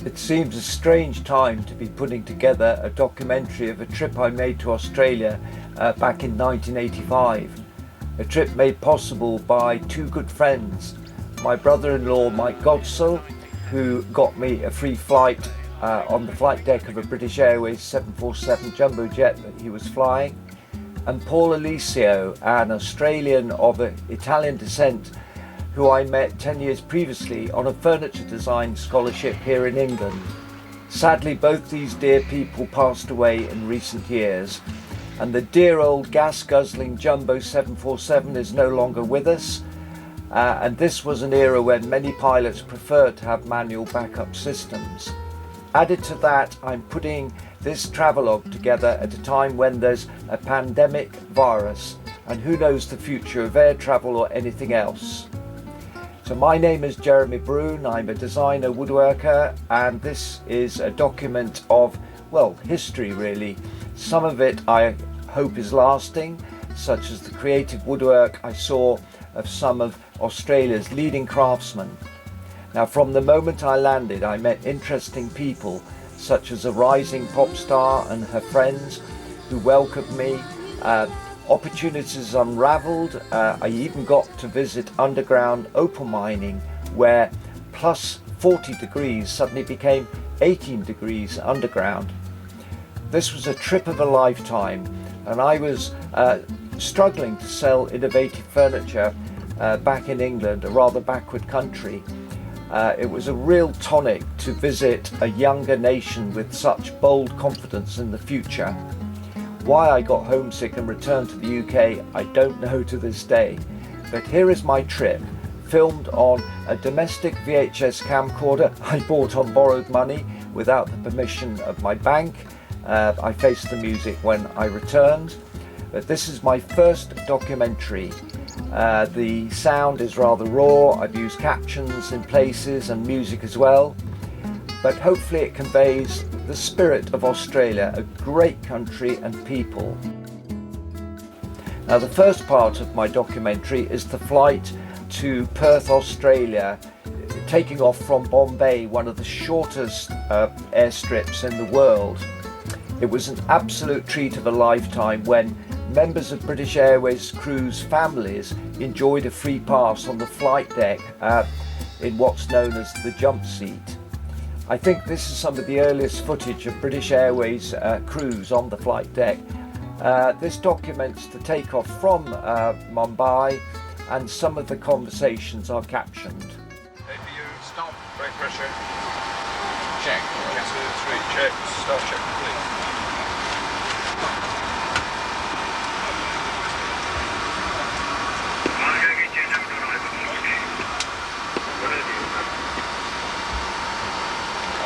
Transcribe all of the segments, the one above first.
It seems a strange time to be putting together a documentary of a trip I made to Australia back in 1985. A trip made possible by two good friends, my brother-in-law Mike Godsall, who got me a free flight on the flight deck of a British Airways 747 jumbo jet that he was flying, and Paul Alicio, an Australian of Italian descent who I met 10 years previously on a furniture design scholarship here in England. Sadly, both these dear people passed away in recent years, and the dear old gas-guzzling jumbo 747 is no longer with us, and this was an era when many pilots preferred to have manual backup systems. Added to that, I'm putting this travelogue together at a time when there's a pandemic virus, and who knows the future of air travel or anything else. So my name is Jeremy Broon, I'm a designer woodworker, and this is a document of, well, history really. Some of it I hope is lasting, such as the creative woodwork I saw of some of Australia's leading craftsmen. Now, from the moment I landed, I met interesting people, such as a rising pop star and her friends who welcomed me. Opportunities unravelled. I even got to visit underground opal mining, where plus 40 degrees suddenly became 18 degrees underground. This was a trip of a lifetime, and I was struggling to sell innovative furniture back in England, a rather backward country. It was a real tonic to visit a younger nation with such bold confidence in the future. Why I got homesick and returned to the UK, I don't know to this day. But here is my trip, filmed on a domestic VHS camcorder I bought on borrowed money without the permission of my bank. I faced the music when I returned. But this is my first documentary. The sound is rather raw. I've used captions in places and music as well. But hopefully it conveys the spirit of Australia, a great country and people. Now, the first part of my documentary is the flight to Perth, Australia, taking off from Bombay, one of the shortest airstrips in the world. It was an absolute treat of a lifetime when members of British Airways crews' families enjoyed a free pass on the flight deck in what's known as the jump seat. I think this is some of the earliest footage of British Airways crews on the flight deck. This documents the takeoff from Mumbai, and some of the conversations are captioned. APU, stop, brake pressure, check, 1, 2, 3, check, start check complete.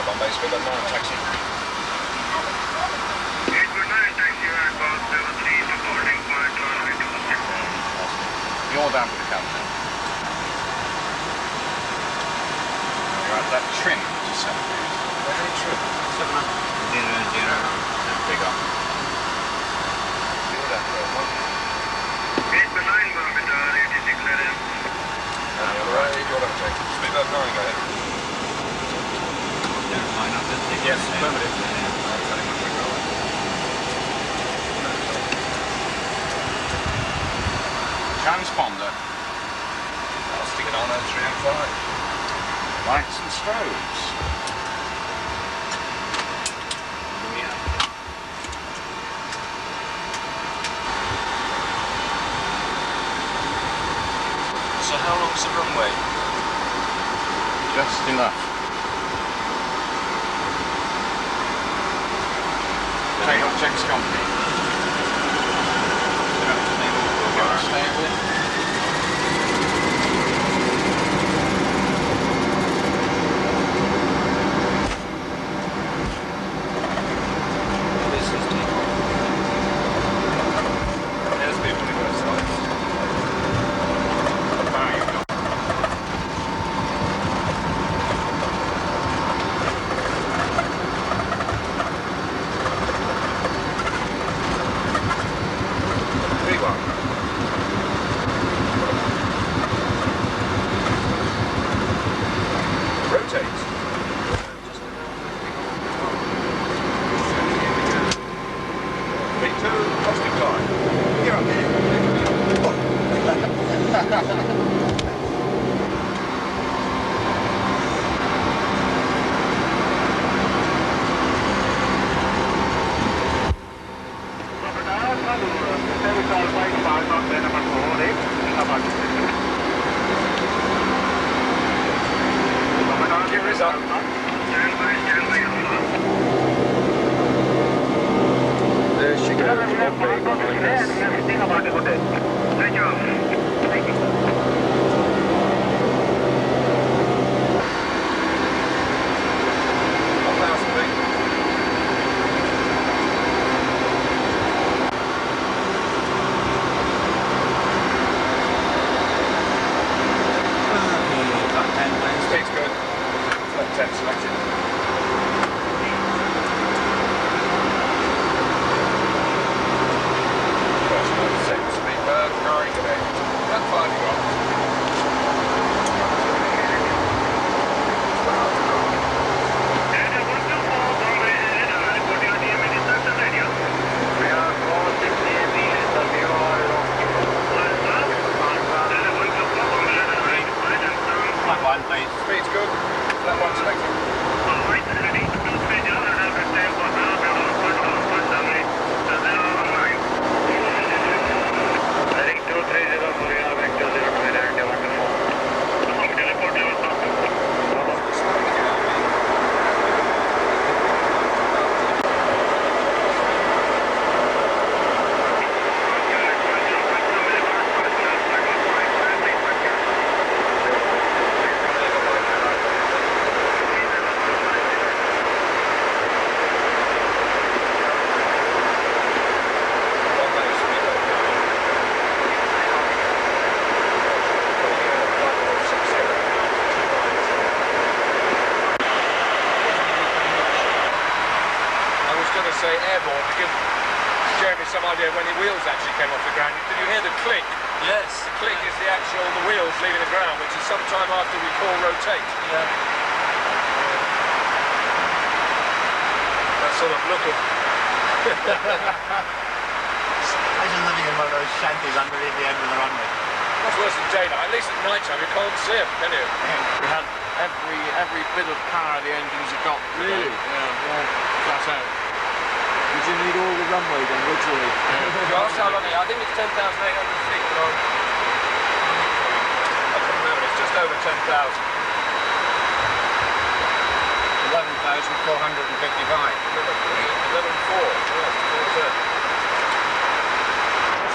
Bombay, speed up 9, taxi. 829, taxi, about 73 to boarding point, You're down with the Camden. You're at that trim, which is 7 degrees. Where's the trim? 7 big up. You're that road, 829, Bombay, 86 clearance. you're right, you're left, take. Speed up 9, go ahead. Yes, affirmative. Transponder. I'll stick it on at 3 and 5. Lights and strobes. So how long's the runway? Just enough. Take checks company. Stay with. There's people on both sides. Now you've got. Gear is up. There she goes, Bombay behind us. Good job. Thank you. Speed's good. It's 10 selected. First one, second speed, nine today. About 5 knots. Data 124, Bombay ahead. Report your DMA distance and radio. We are 460 meters of the oil. Data 124, Bombay ahead. Right and sound. Flat one, please. Speed's good. Flat one selected. All right, heading 230 and have a time for now. Heading 230 for your vector 0 director 124. Teleport level stop. Say airborne to give Jeremy some idea when the wheels actually came off the ground. Did you hear the click? Yes. The click is the wheels leaving the ground, which is some time after we call rotate. Yeah. That sort of look of Imagine living in one of those shanties underneath the end of the runway. that's worse than daylight. At least at night time you can't see them, can you? We had every bit of power the engines have got. Really? Yeah. Flat out. Did you need all the runway then, literally? Last time I think it's 10,800 feet, but I can't remember. It's just over 10,000. 11,455. 11.4. Yes,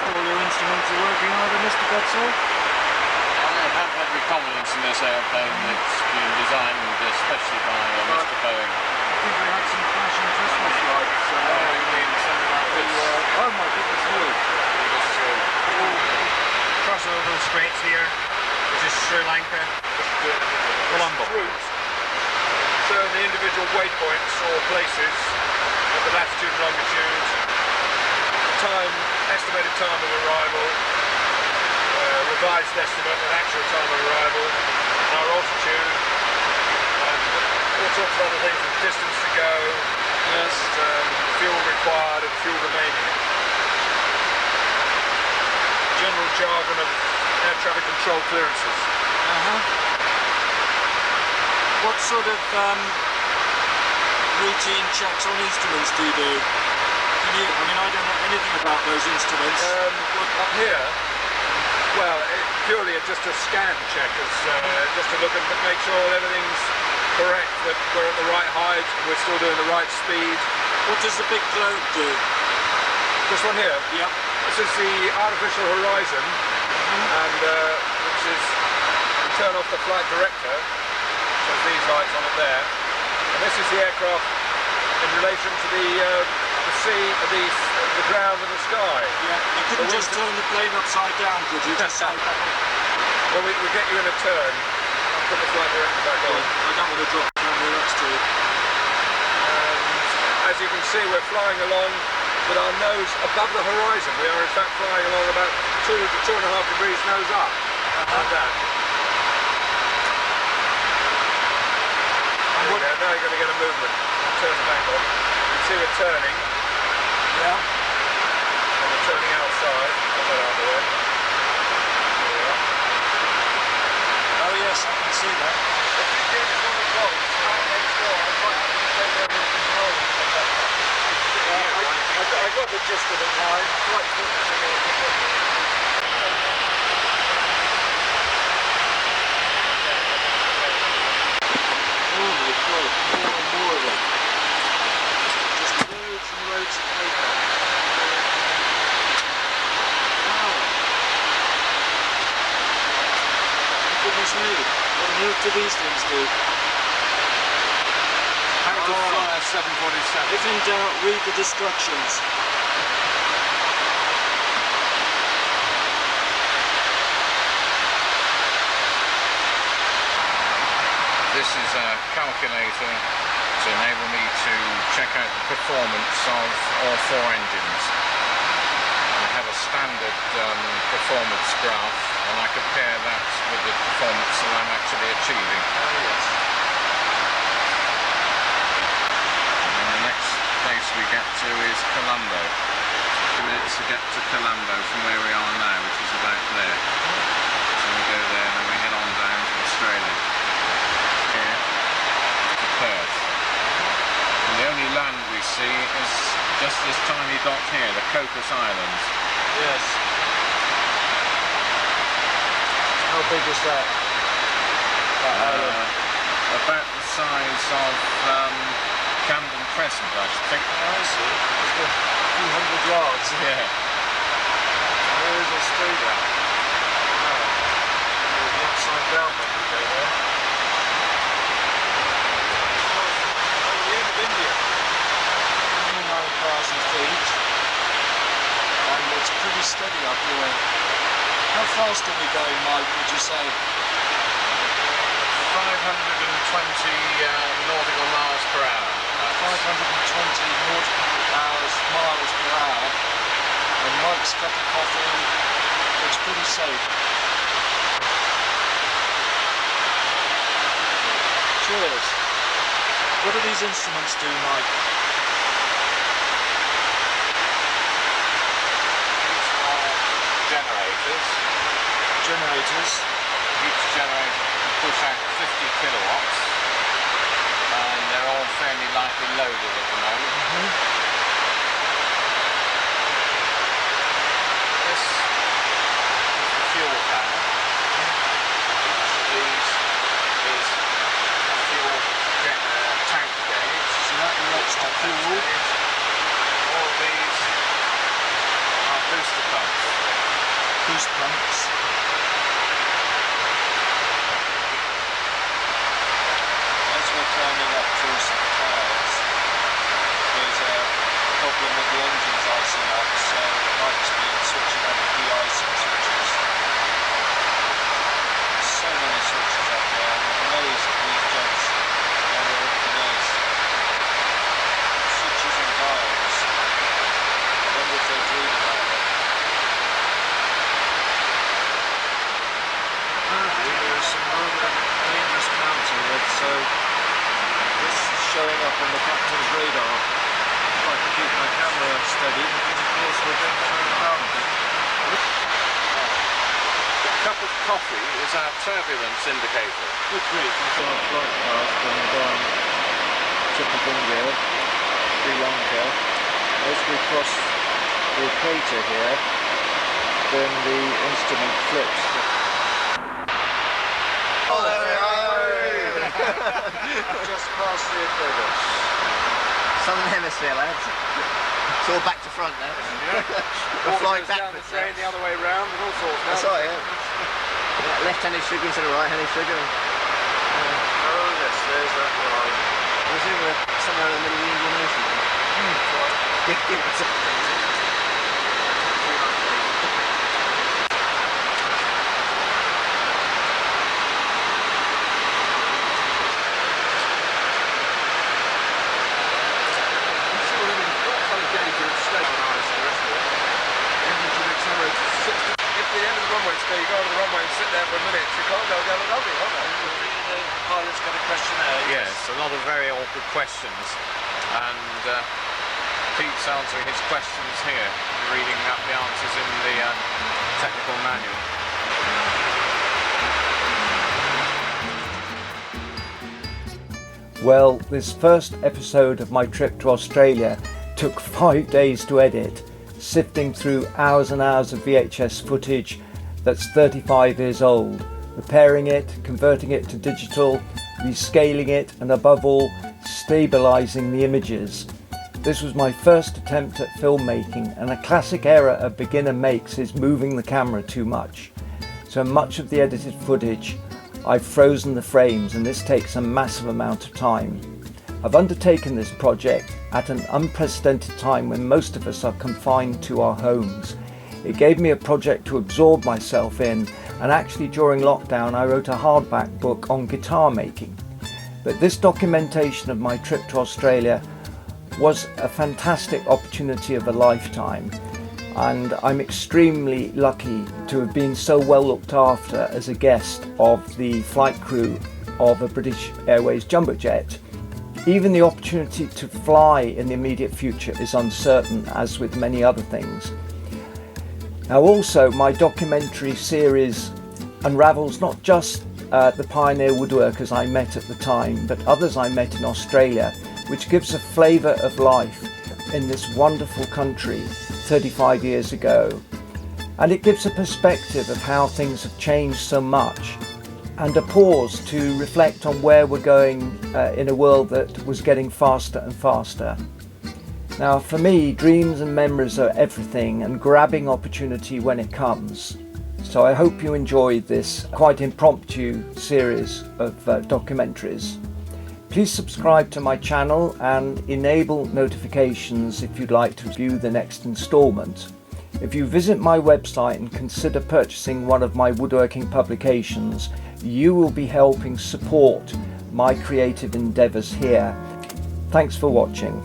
All your instruments are working either, Mr. Godsoe? I have every confidence in this airplane. It's been designed especially by Mr. Boeing. I think we had some flashing Christmas lights. You mean something like this? Oh my goodness me. Crossover straits here, which is Sri Lanka, Colombo. Route showing the individual waypoints or places at the latitude and longitude, time, estimated time of arrival, revised estimate and actual time of arrival, our altitude, and all sorts of other things, the distance to go, Yes. fuel required and fuel remaining. General jargon of air traffic control clearances. What sort of routine checks on instruments do you do? I don't know anything about those instruments. Up here, well, purely just a scan check, just to look and make sure everything's correct, that we're at the right height, we're still doing the right speed. What does the big globe do? This one here, Yep. this is the artificial horizon, and which is, you turn off the flight director, so these lights on it there, and this is the aircraft in relation to the sea, the ground and the sky. Yeah. You couldn't just turn the plane upside down, could you? Just say, Well, we get you in a turn. I'll put the flight director back on. I don't want to drop the camera, that's true. And as you can see, we're flying along with our nose above the horizon. We are in fact flying along about 2 to 2.5 degrees nose up. Like that. There we go. Now you're going to get a movement. Turn it back on. You can see we're turning. Yeah. And we're turning outside. Put that out of the way. There we are. Yes, I can see that. If you get it on the boat, it's right next door. I might have to take over the control. I got the gist of it now. I'm quite focusing on it. Oh my God, more and more of them. Just loads and loads of paper. Wow. Goodness me, what on earth do these things do? How to fly a 747. If in doubt, read the instructions. This is a calculator to enable me to check out the performance of all four engines. I have a standard performance graph, and I compare that with the performance that I'm actually achieving. Oh yes. And the next place we get to is Colombo. 2 minutes to get to Colombo from where we are now, which is about there. So we go there and then we head on down to Australia. Here to Perth. And the only land we see is just this tiny dot here, the Cocos Islands. Yes. How big is that? That island? About the size of Camden Crescent, I should think. Oh, I see. Just a few hundred yards. Yeah. Where is Australia? Oh. The upside down when we go there. The end of India. 29,000 feet. And it's pretty steady up here. How fast are we going, Mike, would you say? 520 nautical miles per hour. 520 nautical miles per hour. And Mike's cup of coffee looks pretty safe. Cheers. What do these instruments do, Mike? These are generators. Generators. Each generator can push out 50 kilowatts. And they're all fairly lightly loaded at the moment. This is the fuel panel. Each of these is a fuel tank gauge. So that relates to fuel. All of these are booster pumps. Boost pumps. As we're climbing up through some clouds, there's a problem with the engines icing up, so Mike's been switching on the de-icing switches. There's so many switches up there, I'm amazed at these jobs how they're up to date. Switches and dials. I wonder if they'd read about them. Apparently there is some rather dangerous clouds ahead, so this is showing up on the captain's radar. If I can keep my camera steady, because of course we're going to turn around a bit. The cup of coffee is our turbulence indicator. Good grief, we've got a flight path going down Chittagong, Sri Lanka. As we cross the equator here, then the instrument flips. Oh, there we are! Just past the equator. Southern Hemisphere, lads. It's all back to front now. We're flying backwards now. the other way round and all sorts. That's right, yeah. Left-handed sugar instead of right-handed sugar. Oh yes, there's that line. I presume we're somewhere in the middle of the Indian Ocean. If the end of the runway stay, you go over the runway and sit there for a minute. You can't go down the lovely, aren't they? The pilot's got a questionnaire. Yes, a lot of very awkward questions. And Pete's answering his questions here, reading up the answers in the technical manual. Well, this first episode of my trip to Australia took 5 days to edit, sifting through hours and hours of VHS footage that's 35 years old, repairing it, converting it to digital, rescaling it, and above all, stabilizing the images. This was my first attempt at filmmaking, and a classic error a beginner makes is moving the camera too much. So much of the edited footage, I've frozen the frames, and this takes a massive amount of time. I've undertaken this project at an unprecedented time when most of us are confined to our homes. It gave me a project to absorb myself in, and actually during lockdown I wrote a hardback book on guitar making. But this documentation of my trip to Australia was a fantastic opportunity of a lifetime, and I'm extremely lucky to have been so well looked after as a guest of the flight crew of a British Airways jumbo jet. Even the opportunity to fly in the immediate future is uncertain, as with many other things. Now also, my documentary series unravels not just the pioneer woodworkers I met at the time, but others I met in Australia, which gives a flavour of life in this wonderful country 35 years ago. And it gives a perspective of how things have changed so much, and a pause to reflect on where we're going in a world that was getting faster and faster. Now for me, dreams and memories are everything, and grabbing opportunity when it comes. So I hope you enjoyed this quite impromptu series of documentaries. Please subscribe to my channel and enable notifications if you'd like to view the next instalment. If you visit my website and consider purchasing one of my woodworking publications, you will be helping support my creative endeavours here. Thanks for watching.